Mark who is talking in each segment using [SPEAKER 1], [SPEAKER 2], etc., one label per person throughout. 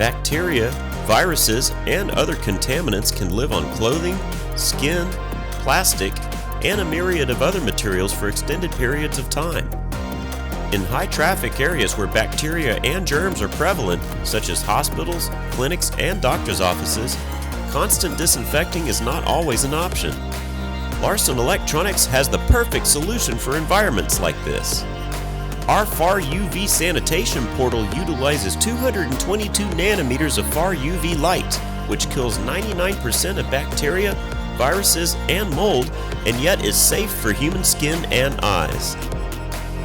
[SPEAKER 1] bacteria, viruses, and other contaminants can live on clothing, skin, plastic, and a myriad of other materials for extended periods of time. In high-traffic areas where bacteria and germs are prevalent, such as hospitals, clinics, and doctors' offices, constant disinfecting is not always an option. Larson Electronics has the perfect solution for environments like this. Our far UV sanitation portal utilizes 222 nanometers of far UV light, which kills 99% of bacteria, viruses, and mold, and yet is safe for human skin and eyes.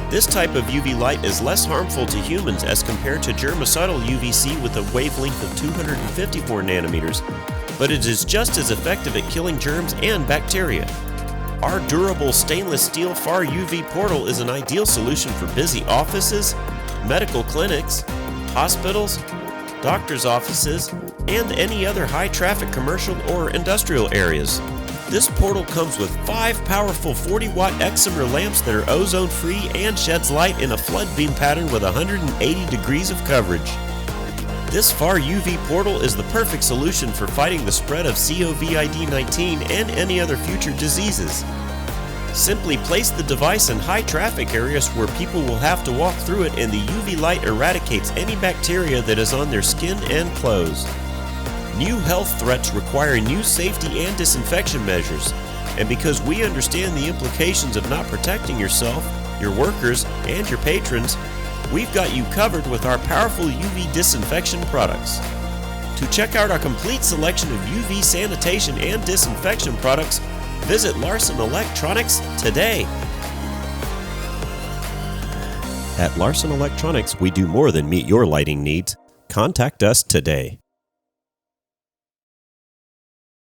[SPEAKER 1] This type of UV light is less harmful to humans as compared to germicidal UVC with a wavelength of 254 nanometers, but it is just as effective at killing germs and bacteria. Our durable stainless steel far UV portal is an ideal solution for busy offices, medical clinics, hospitals, doctors' offices, and any other high-traffic commercial or industrial areas. This portal comes with 5 powerful 40-watt excimer lamps that are ozone-free and sheds light in a flood beam pattern with 180 degrees of coverage. This far UV portal is the perfect solution for fighting the spread of COVID-19 and any other future diseases. Simply place the device in high traffic areas where people will have to walk through it, and the UV light eradicates any bacteria that is on their skin and clothes. New health threats require new safety and disinfection measures, and because we understand the implications of not protecting yourself, your workers, and your patrons, we've got you covered with our powerful UV disinfection products. To check out our complete selection of UV sanitation and disinfection products, visit Larson Electronics today. At Larson Electronics, we do more than meet your lighting needs. Contact us today.